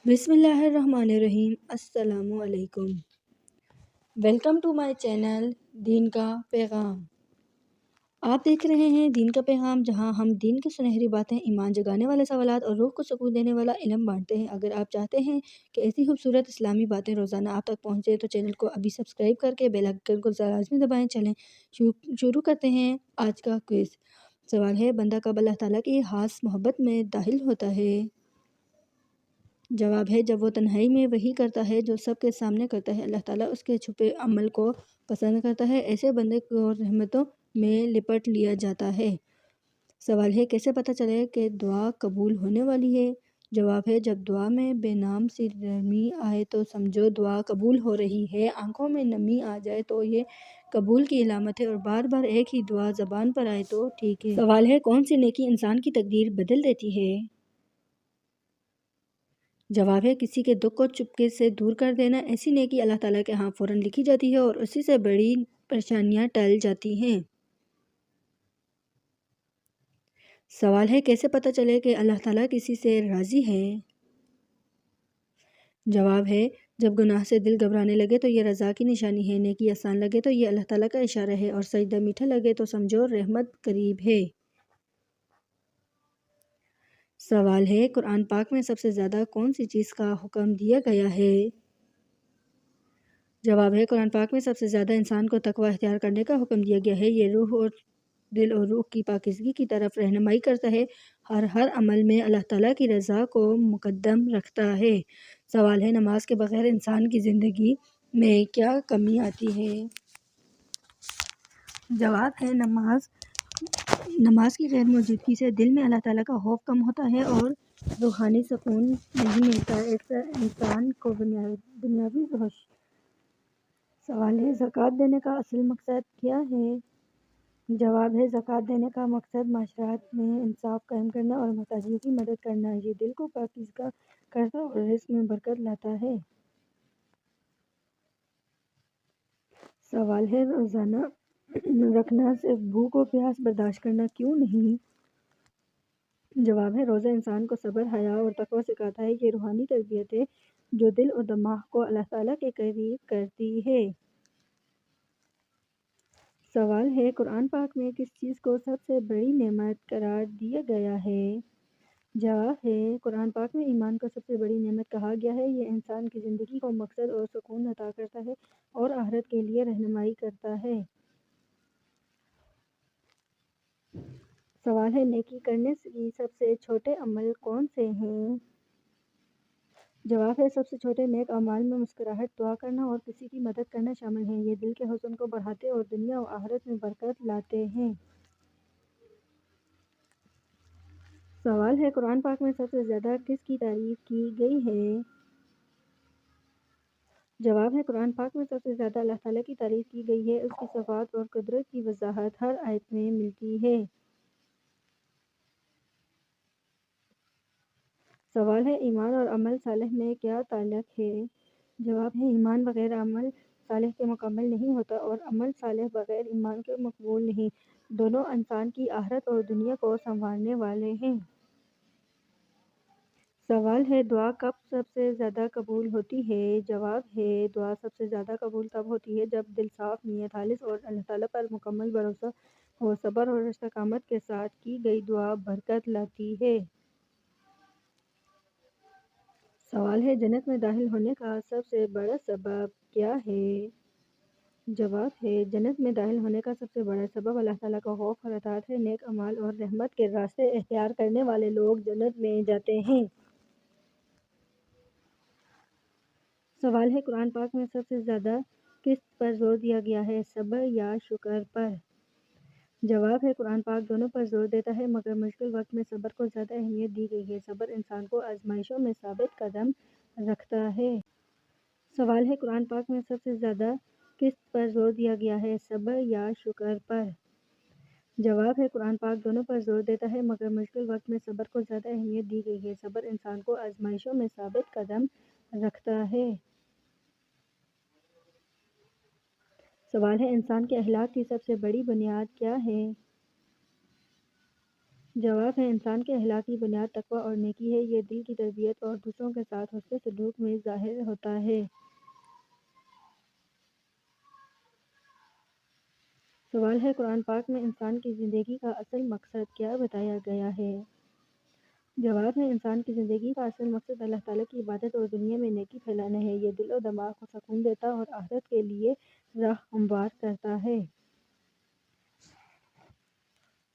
بسم اللہ الرحمن الرحیم۔ السلام علیکم۔ ویلکم ٹو مائی چینل دین کا پیغام۔ آپ دیکھ رہے ہیں دین کا پیغام، جہاں ہم دین کی سنہری باتیں، ایمان جگانے والے سوالات اور روح کو سکون دینے والا علم بانٹتے ہیں۔ اگر آپ چاہتے ہیں کہ ایسی خوبصورت اسلامی باتیں روزانہ آپ تک پہنچے تو چینل کو ابھی سبسکرائب کر کے بیل آئیکن کو لازمی دبائیں۔ چلیں شروع کرتے ہیں آج کا کوئز۔ سوال ہے، بندہ کب اللہ تعالیٰ کی خاص محبت میں داخل ہوتا ہے؟ جواب ہے، جب وہ تنہائی میں وہی کرتا ہے جو سب کے سامنے کرتا ہے۔ اللہ تعالیٰ اس کے چھپے عمل کو پسند کرتا ہے، ایسے بندے کو رحمتوں میں لپٹ لیا جاتا ہے۔ سوال ہے، کیسے پتہ چلے کہ دعا قبول ہونے والی ہے؟ جواب ہے، جب دعا میں بے نام سی نرمی آئے تو سمجھو دعا قبول ہو رہی ہے، آنکھوں میں نمی آ جائے تو یہ قبول کی علامت ہے، اور بار بار ایک ہی دعا زبان پر آئے تو ٹھیک ہے۔ سوال ہے، کون سی نیکی انسان کی تقدیر بدل دیتی ہے؟ جواب ہے، کسی کے دکھ کو چپکے سے دور کر دینا۔ ایسی نیکی اللہ تعالیٰ کے ہاں فوراً لکھی جاتی ہے اور اسی سے بڑی پریشانیاں ٹل جاتی ہیں۔ سوال ہے، کیسے پتہ چلے کہ اللہ تعالیٰ کسی سے راضی ہے؟ جواب ہے، جب گناہ سے دل گھبرانے لگے تو یہ رضا کی نشانی ہے، نیکی آسان لگے تو یہ اللہ تعالیٰ کا اشارہ ہے، اور سجدہ میٹھا لگے تو سمجھو رحمت قریب ہے۔ سوال ہے، قرآن پاک میں سب سے زیادہ کون سی چیز کا حکم دیا گیا ہے؟ جواب ہے، قرآن پاک میں سب سے زیادہ انسان کو تقوی اختیار کرنے کا حکم دیا گیا ہے۔ یہ روح اور دل اور روح کی پاکیزگی کی طرف رہنمائی کرتا ہے، ہر عمل میں اللہ تعالیٰ کی رضا کو مقدم رکھتا ہے۔ سوال ہے، نماز کے بغیر انسان کی زندگی میں کیا کمی آتی ہے؟ جواب ہے، نماز کی غیر موجودگی سے دل میں اللہ تعالیٰ کا خوف کم ہوتا ہے اور روحانی سکون نہیں ملتا، ایسا انسان کو دنیاوی خوش۔ سوال ہے، زکوٰۃ دینے کا اصل مقصد کیا ہے؟ جواب ہے، زکوٰۃ دینے کا مقصد معاشرت میں انصاف قائم کرنا اور محتاجوں کی مدد کرنا ہے۔ یہ دل کو پاکیزہ کرتا اور رزق میں برکت لاتا ہے۔ سوال ہے، روزانہ رکھنا صرف بھوک و پیاس برداشت کرنا کیوں نہیں؟ جواب ہے، روزہ انسان کو صبر، حیا اور تقوی سکھاتا ہے۔ یہ روحانی تربیت ہے جو دل اور دماغ کو اللہ تعالیٰ کے قریب کرتی ہے۔ سوال ہے، قرآن پاک میں کس چیز کو سب سے بڑی نعمت قرار دیا گیا ہے؟ جواب ہے، قرآن پاک میں ایمان کو سب سے بڑی نعمت کہا گیا ہے۔ یہ انسان کی زندگی کو مقصد اور سکون عطا کرتا ہے اور آخرت کے لیے رہنمائی کرتا ہے۔ سوال ہے، نیکی کرنے کی سب سے چھوٹے عمل کون سے ہیں؟ جواب ہے، سب سے چھوٹے نیک اعمال میں مسکراہٹ، دعا کرنا اور کسی کی مدد کرنا شامل ہیں۔ یہ دل کے حسن کو بڑھاتے اور دنیا و آخرت میں برکت لاتے ہیں۔ سوال ہے، قرآن پاک میں سب سے زیادہ کس کی تعریف کی گئی ہے؟ جواب ہے، قرآن پاک میں سب سے زیادہ اللہ تعالیٰ کی تعریف کی گئی ہے۔ اس کی صفات اور قدرت کی وضاحت ہر آیت میں ملتی ہے۔ سوال ہے، ایمان اور عمل صالح میں کیا تعلق ہے؟ جواب ہے، ایمان بغیر عمل صالح کے مکمل نہیں ہوتا اور عمل صالح بغیر ایمان کے مقبول نہیں۔ دونوں انسان کی آخرت اور دنیا کو سنوارنے والے ہیں۔ سوال ہے، دعا کب سب سے زیادہ قبول ہوتی ہے؟ جواب ہے، دعا سب سے زیادہ قبول تب ہوتی ہے جب دل صاف، نیت خالص اور اللہ تعالیٰ پر مکمل بھروسہ ہو۔ صبر اور استقامت کے ساتھ کی گئی دعا برکت لاتی ہے۔ سوال ہے، جنت میں داخل ہونے کا سب سے بڑا سبب کیا ہے؟ جواب ہے، جنت میں داخل ہونے کا سب سے بڑا سبب اللہ تعالیٰ کا خوف اور اطاعت ہے۔ نیک اعمال اور رحمت کے راستے اختیار کرنے والے لوگ جنت میں جاتے ہیں۔ سوال ہے، قرآن پاک میں سب سے زیادہ کس پر زور دیا گیا ہے، صبر یا شکر پر؟ جواب ہے، قرآن پاک دونوں پر زور دیتا ہے، مگر مشکل وقت میں صبر کو زیادہ اہمیت دی گئی ہے۔ صبر انسان کو آزمائشوں میں ثابت قدم رکھتا ہے۔ سوال ہے، قرآن پاک میں سب سے زیادہ کس پر زور دیا گیا ہے، صبر یا شکر پر؟ جواب ہے، قرآن پاک دونوں پر زور دیتا ہے، مگر مشکل وقت میں صبر کو زیادہ اہمیت دی گئی ہے۔ صبر انسان کو آزمائشوں میں ثابت قدم رکھتا ہے۔ سوال ہے، انسان کے اخلاق کی سب سے بڑی بنیاد کیا ہے؟ جواب ہے انسان کے اخلاقی بنیاد تقوی اور نیکی ہے۔ یہ دل کی تربیت اور دوسروں کے ساتھ حسن سلوک میں ظاہر ہوتا ہے۔ سوال ہے قرآن پاک میں انسان کی زندگی کا اصل مقصد کیا بتایا گیا ہے؟ جواب ہے انسان کی زندگی کا اصل مقصد اللہ تعالیٰ کی عبادت اور دنیا میں نیکی پھیلانا ہے۔ یہ دل و دماغ کو سکون دیتا اور آخرت کے لیے راہ ہموار کرتا ہے۔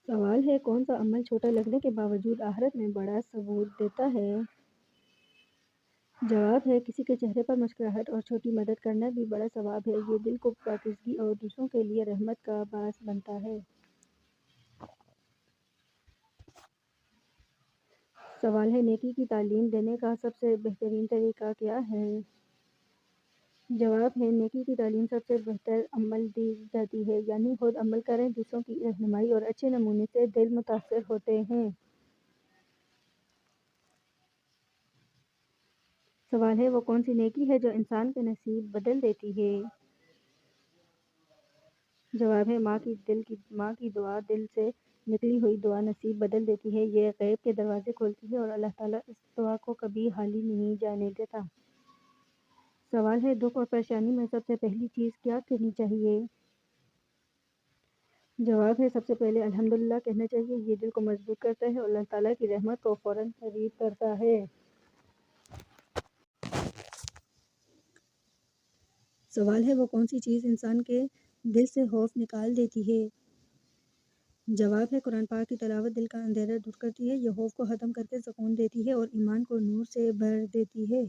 سوال ہے کون سا عمل چھوٹا لگنے کے باوجود آخرت میں بڑا ثواب دیتا ہے؟ جواب ہے کسی کے چہرے پر مسکراہٹ اور چھوٹی مدد کرنا بھی بڑا ثواب ہے۔ یہ دل کو پاکیزگی اور دوسروں کے لیے رحمت کا باعث بنتا ہے۔ سوال ہے نیکی کی تعلیم دینے کا سب سے بہترین طریقہ کیا ہے؟ جواب ہے نیکی کی تعلیم سب سے بہتر عمل دی جاتی ہے، یعنی خود عمل کریں، دوسروں کی رہنمائی اور اچھے نمونے سے دل متاثر ہوتے ہیں۔ سوال ہے وہ کون سی نیکی ہے جو انسان کے نصیب بدل دیتی ہے؟ جواب ہے ماں کی دعا دل سے نکلی ہوئی دعا نصیب بدل دیتی ہے۔ یہ غیب کے دروازے کھولتی ہے اور اللہ تعالیٰ اس دعا کو کبھی خالی نہیں جانے دیتا۔ سوال ہے دکھ اور پریشانی میں سب سے پہلی چیز کیا کرنی چاہیے؟ جواب ہے سب سے پہلے الحمدللہ کہنا چاہیے۔ یہ دل کو مضبوط کرتا ہے اور اللہ تعالیٰ کی رحمت کو فوراً قریب کرتا ہے۔ سوال ہے وہ کون سی چیز انسان کے دل سے خوف نکال دیتی ہے؟ جواب ہے قرآن پاک کی تلاوت دل کا اندھیرا دور کرتی ہے۔ یہ خوف کو ختم کر کے سکون دیتی ہے اور ایمان کو نور سے بھر دیتی ہے۔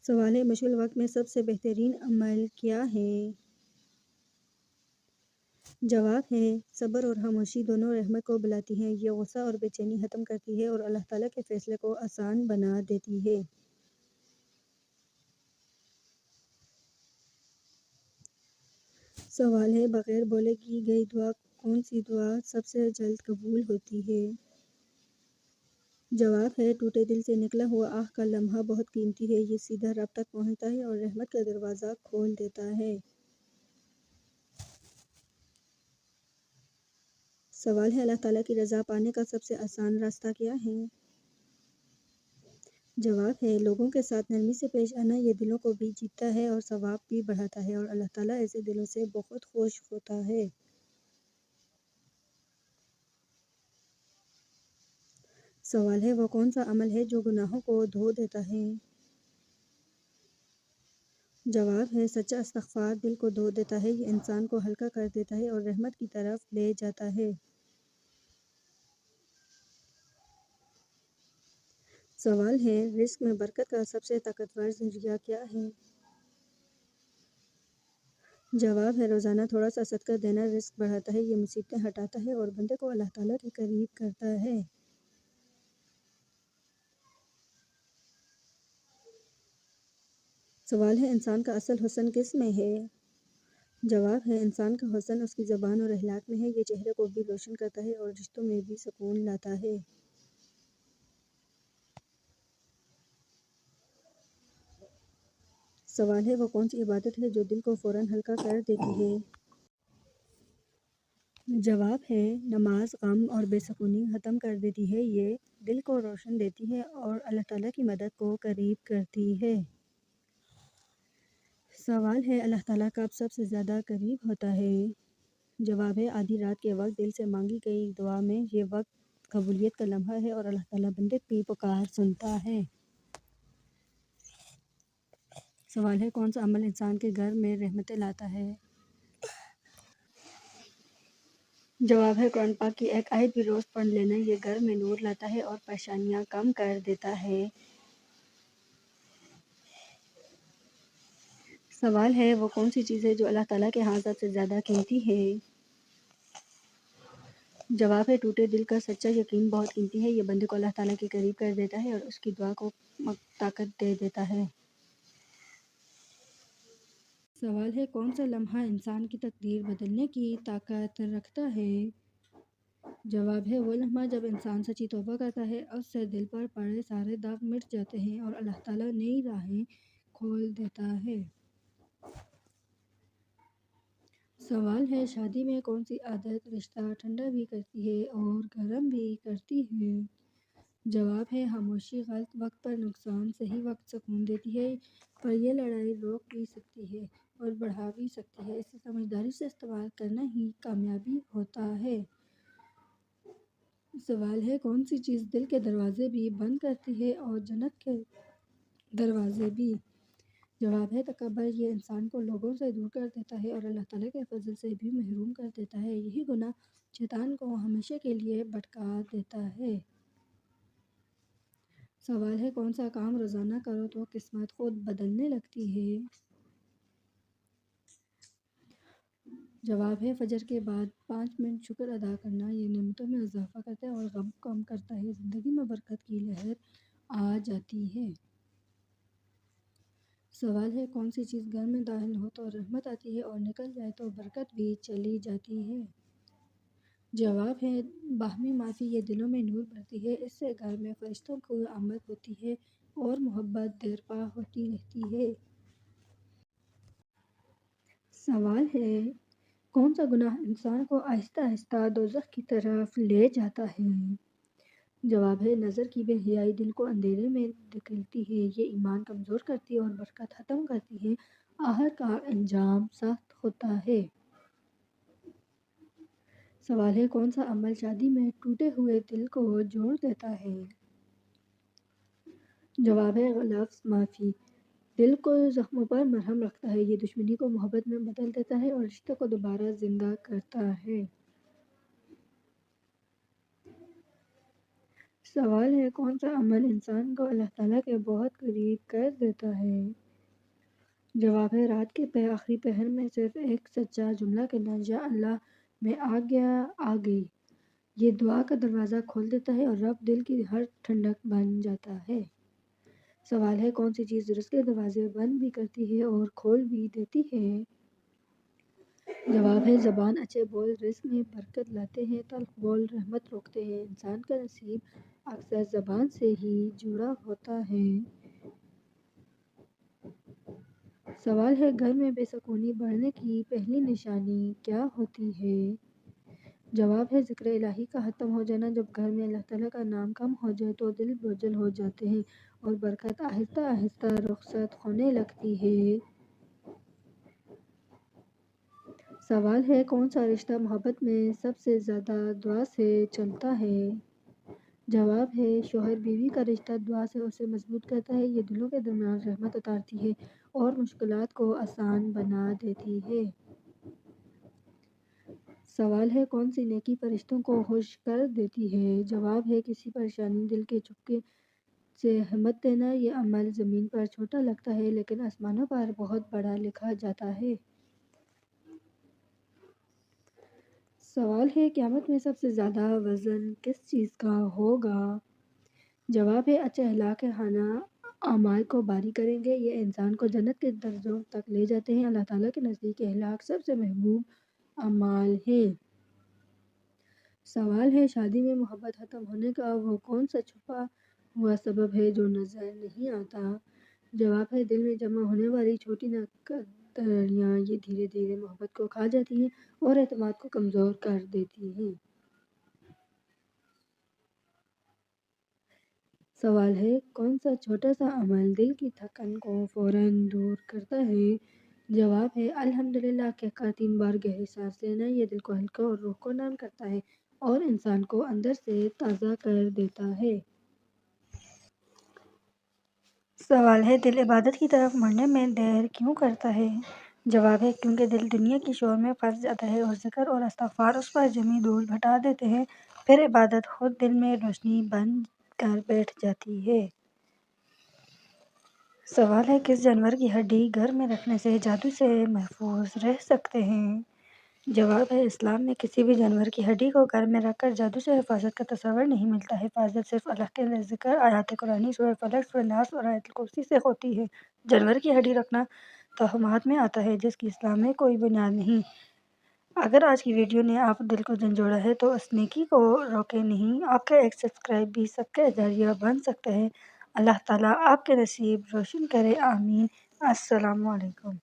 سوال ہے مشغول وقت میں سب سے بہترین عمل کیا ہے؟ جواب ہے صبر اور خاموشی دونوں رحمت کو بلاتی ہیں۔ یہ غصہ اور بے چینی ختم کرتی ہے اور اللہ تعالیٰ کے فیصلے کو آسان بنا دیتی ہے۔ سوال ہے بغیر بولے کی گئی دعا کون سی دعا سب سے جلد قبول ہوتی ہے؟ جواب ہے ٹوٹے دل سے نکلا ہوا آہ کا لمحہ بہت قیمتی ہے۔ یہ سیدھا رب تک پہنچتا ہے اور رحمت کا دروازہ کھول دیتا ہے۔ سوال ہے اللہ تعالیٰ کی رضا پانے کا سب سے آسان راستہ کیا ہے؟ جواب ہے لوگوں کے ساتھ نرمی سے پیش آنا۔ یہ دلوں کو بھی جیتتا ہے اور ثواب بھی بڑھاتا ہے اور اللہ تعالیٰ ایسے دلوں سے بہت خوش ہوتا ہے۔ سوال ہے وہ کون سا عمل ہے جو گناہوں کو دھو دیتا ہے؟ جواب ہے سچا استغفار دل کو دھو دیتا ہے۔ یہ انسان کو ہلکا کر دیتا ہے اور رحمت کی طرف لے جاتا ہے۔ سوال ہے رزق میں برکت کا سب سے طاقتور ذریعہ کیا ہے؟ جواب ہے روزانہ تھوڑا سا صدقہ دینا رزق بڑھاتا ہے۔ یہ مصیبتیں ہٹاتا ہے اور بندے کو اللہ تعالیٰ کے قریب کرتا ہے۔ سوال ہے انسان کا اصل حسن کس میں ہے؟ جواب ہے انسان کا حسن اس کی زبان اور اخلاق میں ہے۔ یہ چہرے کو بھی روشن کرتا ہے اور رشتوں میں بھی سکون لاتا ہے۔ سوال ہے وہ کون سی عبادت ہے جو دل کو فوراً ہلکا کر دیتی ہے؟ جواب ہے نماز غم اور بے سکونی ختم کر دیتی ہے۔ یہ دل کو روشن دیتی ہے اور اللہ تعالیٰ کی مدد کو قریب کرتی ہے۔ سوال ہے اللہ تعالیٰ کب سب سے زیادہ قریب ہوتا ہے؟ جواب ہے آدھی رات کے وقت دل سے مانگی گئی دعا میں۔ یہ وقت قبولیت کا لمحہ ہے اور اللہ تعالیٰ بندے کی پکار سنتا ہے۔ سوال ہے کون سا عمل انسان کے گھر میں رحمتیں لاتا ہے؟ جواب ہے قرآن پاک کی ایک آیت بھی روز پڑھ لینا۔ یہ گھر میں نور لاتا ہے اور پریشانیاں کم کر دیتا ہے۔ سوال ہے وہ کون سی چیز ہے جو اللہ تعالیٰ کے ہاں سب سے زیادہ قیمتی ہے؟ جواب ہے ٹوٹے دل کا سچا یقین بہت قیمتی ہے۔ یہ بندے کو اللہ تعالیٰ کے قریب کر دیتا ہے اور اس کی دعا کو طاقت دے دیتا ہے۔ سوال ہے کون سا لمحہ انسان کی تقدیر بدلنے کی طاقت رکھتا ہے؟ جواب ہے وہ لمحہ جب انسان سچی توبہ کرتا ہے، اس سے دل پر پڑے سارے داغ مٹ جاتے ہیں اور اللہ تعالیٰ نئی راہیں کھول دیتا ہے۔ سوال ہے شادی میں کون سی عادت رشتہ ٹھنڈا بھی کرتی ہے اور گرم بھی کرتی ہے؟ جواب ہے خاموشی غلط وقت پر نقصان، صحیح وقت سکون دیتی ہے، پر یہ لڑائی روک بھی سکتی ہے اور بڑھا بھی سکتی ہے۔ اسے سمجھداری سے استعمال کرنا ہی کامیابی ہوتا ہے۔ سوال ہے کون سی چیز دل کے دروازے بھی بند کرتی ہے اور جنت کے دروازے بھی؟ جواب ہے تکبر، یہ انسان کو لوگوں سے دور کر دیتا ہے اور اللہ تعالیٰ کے فضل سے بھی محروم کر دیتا ہے۔ یہی گناہ شیطان کو ہمیشہ کے لیے بھٹکا دیتا ہے۔ سوال ہے کون سا کام روزانہ کرو تو قسمت خود بدلنے لگتی ہے؟ جواب ہے فجر کے بعد 5 منٹ شکر ادا کرنا، یہ نعمتوں میں اضافہ کرتا ہے اور غم کم کرتا ہے، زندگی میں برکت کی لہر آ جاتی ہے۔ سوال ہے کون سی چیز گھر میں داخل ہو تو رحمت آتی ہے اور نکل جائے تو برکت بھی چلی جاتی ہے؟ جواب ہے باہمی معافی، یہ دلوں میں نور بھرتی ہے، اس سے گھر میں فرشتوں کی آمد ہوتی ہے اور محبت دیرپا ہوتی رہتی ہے۔ سوال ہے کون سا گناہ انسان کو آہستہ آہستہ دوزخ کی طرف لے جاتا ہے؟ جواب ہے نظر کی بے حیائی دل کو اندھیرے میں دھکیلتی ہے، یہ ایمان کمزور کرتی ہے اور برکت ختم کرتی ہے، آخرکار انجام سخت ہوتا ہے۔ سوال ہے کون سا عمل شادی میں ٹوٹے ہوئے دل کو جوڑ دیتا ہے؟ جواب ہے لفظ معافی، دل کو زخموں پر مرہم رکھتا ہے، یہ دشمنی کو محبت میں بدل دیتا ہے اور رشتے کو دوبارہ زندہ کرتا ہے۔ سوال ہے کون سا عمل انسان کو اللہ تعالیٰ کے بہت قریب کر دیتا ہے؟ جواب ہے رات کے آخری پہر میں صرف ایک سچا جملہ کہنا، یا اللہ میں آ گیا آ گئی، یہ دعا کا دروازہ کھول دیتا ہے اور رب دل کی ہر ٹھنڈک بن جاتا ہے۔ سوال ہے کون سی چیز رزق کے دروازے بند بھی کرتی ہے اور کھول بھی دیتی ہے؟ جواب ہے زبان، اچھے بول رزق میں برکت لاتے ہیں، تلخ بول رحمت روکتے ہیں، انسان کا نصیب اکثر زبان سے ہی جڑا ہوتا ہے۔ سوال ہے گھر میں بے سکونی بڑھنے کی پہلی نشانی کیا ہوتی ہے؟ جواب ہے ذکر الہی کا ختم ہو جانا، جب گھر میں اللہ تعالیٰ کا نام کم ہو جائے تو دل بوجھل ہو جاتے ہیں اور برکت آہستہ آہستہ رخصت ہونے لگتی ہے۔ سوال ہے کون سا رشتہ محبت میں سب سے زیادہ دعا سے چلتا ہے؟ جواب ہے شوہر بیوی کا رشتہ دعا سے اسے مضبوط کرتا ہے، یہ دلوں کے درمیان رحمت اتارتی ہے اور مشکلات کو آسان بنا دیتی ہے۔ سوال ہے کون سی نیکی فرشتوں کو خوش کر دیتی ہے؟ جواب ہے کسی پریشانی دل کے چپکے سے ہمت دینا، یہ عمل زمین پر چھوٹا لگتا ہے لیکن آسمانوں پر بہت بڑا لکھا جاتا ہے۔ سوال ہے قیامت میں سب سے زیادہ وزن کس چیز کا ہوگا؟ جواب ہے اچھے اخلاق خانہ اعمال کو باری کریں گے، یہ انسان کو جنت کے درجوں تک لے جاتے ہیں۔ اللہ تعالیٰ کے نزدیک اخلاق سب سے محبوب اعمال ہیں۔ سوال ہے شادی میں محبت ختم ہونے کا وہ کون سا چھپا ہوا سبب ہے جو نظر نہیں آتا؟ جواب ہے دل میں جمع ہونے والی چھوٹی ناقدریاں، یہ دھیرے دھیرے محبت کو کھا جاتی ہیں اور اعتماد کو کمزور کر دیتی ہیں۔ سوال ہے کون سا چھوٹا سا عمل دل کی تھکن کو فوراً دور کرتا ہے؟ جواب ہے الحمدللہ کہہ کر 3 بار گہری سانس لینا، یہ دل کو ہلکا اور روح کو نرم کرتا ہے اور انسان کو اندر سے تازہ کر دیتا ہے۔ سوال ہے دل عبادت کی طرف مڑنے میں دیر کیوں کرتا ہے؟ جواب ہے کیونکہ دل دنیا کی شور میں پھنس جاتا ہے اور ذکر اور استغفار اس پر جمی دھول ہٹا دیتے ہیں، پھر عبادت خود دل میں روشنی بن کر بیٹھ جاتی ہے۔ سوال ہے کس جانور کی ہڈی گھر میں رکھنے سے جادو سے محفوظ رہ سکتے ہیں؟ جواب ہے اسلام میں کسی بھی جانور کی ہڈی کو گھر میں رکھ کر جادو سے حفاظت کا تصور نہیں ملتا، حفاظت صرف اللہ کے ذکر، آیات قرآنی، سورہ فلق، سورہ ناس اور آیت الکرسی سے ہوتی ہے۔ جانور کی ہڈی رکھنا توہمات میں آتا ہے جس کی اسلام میں کوئی بنیاد نہیں۔ اگر آج کی ویڈیو نے آپ دل کو جھنجھوڑا ہے تو اس نیکی کو روکے نہیں، آپ کا ایک سبسکرائب بھی صدقہ جاریہ بن سکتا ہے۔ اللہ تعالیٰ آپ کے نصیب روشن کرے، آمین۔ السلام علیکم۔